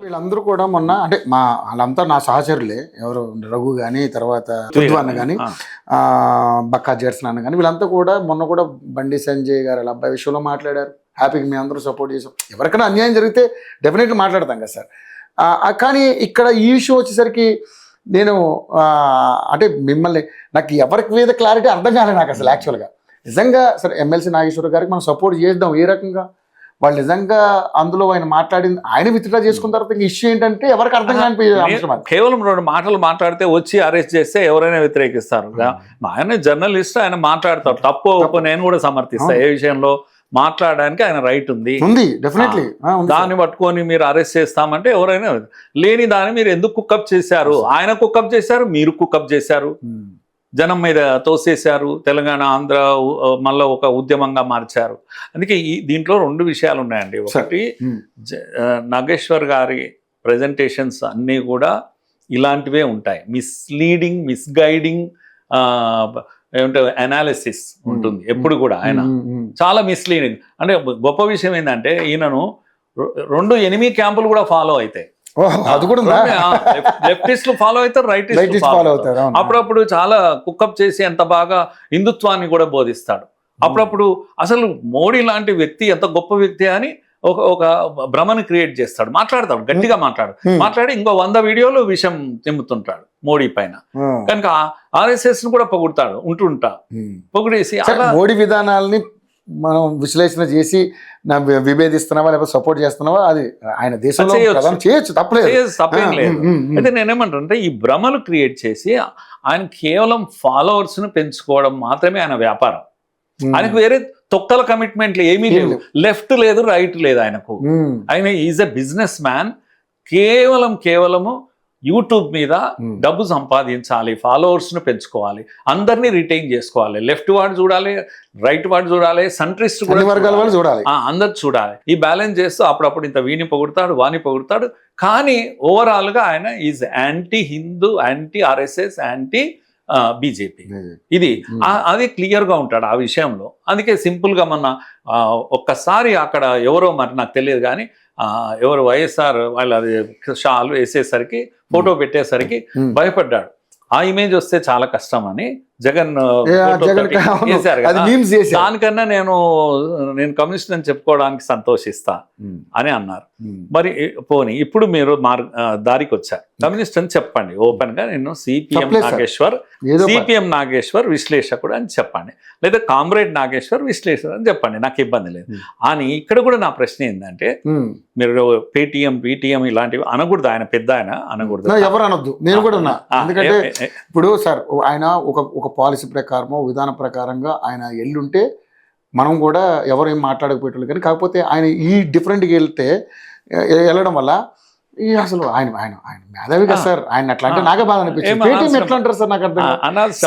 వీళ్ళందరూ కూడా మొన్న అంటే వాళ్ళంతా నా సహచరులే. ఎవరు రఘు కానీ, తర్వాత తుద్దు అన్న కానీ, బక్కా జెర్సన్ అన్న కానీ, వీళ్ళంతా కూడా మొన్న కూడా బండి సంజయ్ గారు వాళ్ళ అబ్బాయి విషయంలో మాట్లాడారు. హ్యాపీగా మీ అందరూ సపోర్ట్ చేసాం. ఎవరికైనా అన్యాయం జరిగితే డెఫినెట్లీ మాట్లాడతాం కదా సార్. కానీ ఇక్కడ ఈ ఇష్యూ వచ్చేసరికి నేను అంటే మిమ్మల్ని నాకు ఎవరికి మీద క్లారిటీ అర్థం కాలేదు నాకు అసలు. యాక్చువల్గా నిజంగా సరే ఎమ్మెల్సీ నాగేశ్వర గారికి మనం సపోర్ట్ చేద్దాం. ఏ రకంగా వాళ్ళు నిజంగా అందులో ఆయన మాట్లాడింది ఆయన విత్డ్రా చేసుకున్న తర్వాత ఇష్యూ ఏంటంటే ఎవరికి అర్థం కాని అంశం. కేవలం 2 మాటలు మాట్లాడితే వచ్చి అరెస్ట్ చేస్తే ఎవరైనా వ్యతిరేకిస్తారు. ఆయన జర్నలిస్ట్, ఆయన మాట్లాడతారు. తప్పు ఒప్పు నేను కూడా సమర్థిస్తా. ఏ విషయంలో మాట్లాడడానికి ఆయన రైట్ ఉంది. డెఫినెట్లీ. దాన్ని పట్టుకొని మీరు అరెస్ట్ చేస్తామంటే ఎవరైనా లేని దాన్ని మీరు ఎందుకు కుక్కప్ చేశారు? ఆయన కుక్కప్ చేశారు, మీరు కుక్కప్ చేశారు, జనం మీద తోసేశారు, తెలంగాణ ఆంధ్ర మళ్ళీ ఒక ఉద్యమంగా మార్చారు. అందుకే దీంట్లో 2 విషయాలు ఉన్నాయండి. ఒకటి, నాగేశ్వర్ గారి ప్రజెంటేషన్స్ అన్నీ కూడా ఇలాంటివే ఉంటాయి. మిస్లీడింగ్, మిస్గైడింగ్ ఏమంటే అనాలిసిస్ ఉంటుంది ఎప్పుడు కూడా. ఆయన చాలా మిస్లీడింగ్. అంటే గొప్ప విషయం ఏంటంటే ఈయనను 2 ఎనిమి క్యాంపులు కూడా ఫాలో అవుతాయి. లెఫ్టిస్టులు ఫాలో అవుతారు, రైటిస్టులు ఫాలో అవుతారు. అప్పుడప్పుడు చాలా కుక్కప్ చేసి ఎంత బాగా హిందుత్వాన్ని కూడా బోధిస్తాడు. అప్పుడప్పుడు అసలు మోడీ లాంటి వ్యక్తి ఎంత గొప్ప వ్యక్తి అని ఒక భ్రమను క్రియేట్ చేస్తాడు. మాట్లాడతాడు, గట్టిగా మాట్లాడి ఇంకో 100 వీడియోలు విషయం చెమ్ముతుంటాడు మోడీ పైన. కనుక ఆర్ఎస్ఎస్ ను కూడా పొగిడేసి మోడీ విధానాలని మనం విశ్లేషణ చేసి విభేదిస్తున్నావా లేకపోతే సపోర్ట్ చేస్తున్నావా, అది ఆయన దేశంలో చేయొచ్చు, తప్పేం లేదు. అయితే నేనేమంటానంటే ఈ భ్రమలు క్రియేట్ చేసి ఆయన కేవలం ఫాలోవర్స్ ను పెంచుకోవడం మాత్రమే ఆయన వ్యాపారం. ఆయనకు వేరే తొక్కల కమిట్మెంట్లు ఏమీ లేవు. లెఫ్ట్ లేదు, రైట్ లేదు ఆయనకు. ఆయన ఈజ్ ఎ బిజినెస్ మ్యాన్. కేవలము యూట్యూబ్ మీద డబ్బు సంపాదించాలి, ఫాలోవర్స్ ను పెంచుకోవాలి, అందరినీ రిటైన్ చేసుకోవాలి. లెఫ్ట్ వాడు చూడాలి, రైట్ వాడు చూడాలి, సెంట్రిస్ట్ చూడాలి, అందరు చూడాలి. ఈ బ్యాలెన్స్ చేస్తూ అప్పుడప్పుడు ఇంత వీని పొగుడతాడు, వాని పొగుడతాడు. కానీ ఓవరాల్ గా ఆయన is anti Hindu, anti RSS, anti BJP. ఇది అది క్లియర్ గా ఉంటాడు ఆ విషయంలో. అందుకే సింపుల్ గా మొన్న ఒక్కసారి అక్కడ ఎవరో మరి నాకు తెలియదు కానీ ఎవరు వైఎస్ఆర్ వాళ్ళు అది షాలు వేసేసరికి, ఫోటో పెట్టేసరికి భయపడ్డాడు. ఆ ఇమేజ్ వస్తే చాలా కష్టం అని జగన్ వేశారు కదా. దానికన్నా నేను కమ్యూనిస్ట్ అని చెప్పుకోవడానికి సంతోషిస్తా అని అన్నారు. మరి పోనీ ఇప్పుడు మీరు దారికి వచ్చారు, కమ్యూనిస్ట్ అని చెప్పండి ఓపెన్ గా. నేను సిపిఎం నాగేశ్వర్ విశ్లేషకుడు అని చెప్పండి, లేదా కామ్రేడ్ నాగేశ్వర్ విశ్లేషకుడు అని చెప్పండి, నాకు ఇబ్బంది లేదు. అని ఇక్కడ కూడా నా ప్రశ్న ఏంటంటే, మీరు పేటిఎం పీటీఎం ఇలాంటివి అనకూడదు. ఆయన పెద్ద ఆయన అనకూడదు, ఎవరు అనొద్దు. నేను కూడా ఉన్నా. ఎందుకంటే ఇప్పుడు సార్ ఆయన ఒక పాలసీ ప్రకారమో విధాన ప్రకారంగా ఆయన ఎల్లుంటే మనం కూడా ఎవరు ఏం మాట్లాడకపోయేటోళ్ళు. కానీ కాకపోతే ఆయన ఈ డిఫరెంట్గా వెళ్ళడం వల్ల అసలు ఆయన మేధావి కదా సార్. ఆయన అట్లా అంటే నాకే బాధ అనిపించింది. పేటీఎం ఎట్లా అంటారు సార్, నాకు అర్థం.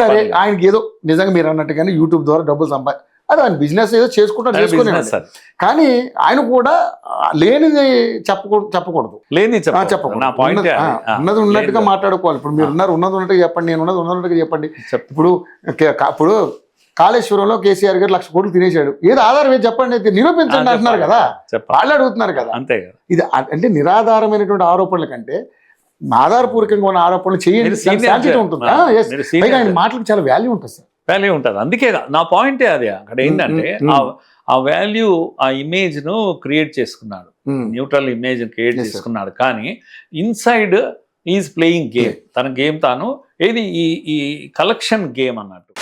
సరే ఆయనకి ఏదో నిజంగా మీరు అన్నట్టుగానే యూట్యూబ్ ద్వారా డబ్బులు అది ఆయన బిజినెస్ ఏదో చేసుకున్నాడు. కానీ ఆయన కూడా లేనిది చెప్పకూడదు, ఉన్నది ఉన్నట్టుగా మాట్లాడుకోవాలి. ఇప్పుడు మీరు ఉన్నది ఉన్నట్టుగా చెప్పండి, నేను ఉన్నట్టుగా చెప్పండి. ఇప్పుడు కాళేశ్వరంలో కేసీఆర్ గారు 1,00,000 కోట్లు తినేశాడు, ఏదో ఆధారం ఏది చెప్పండి, నిరూపించండి అంటున్నారు కదా, వాళ్ళు అడుగుతున్నారు కదా. అంతే. ఇది అంటే నిరాధారమైనటువంటి ఆరోపణల కంటే ఆధారపూర్వకంగా ఉన్న ఆరోపణలు చేయండి ఉంటుంది. ఆయన మాటలకు చాలా వాల్యూ ఉంటుంది సార్, వాల్యూ ఉంటుంది. అందుకే నా పాయింటే అది. అక్కడ ఏంటంటే ఆ వాల్యూ, ఆ ఇమేజ్ ను క్రియేట్ చేసుకున్నాడు, న్యూట్రల్ ఇమేజ్ క్రియేట్ చేసుకున్నాడు. కానీ ఇన్సైడ్ ఈజ్ ప్లేయింగ్ గేమ్. తన గేమ్ తాను ఏది ఈ కలెక్షన్ గేమ్ అన్నట్టు.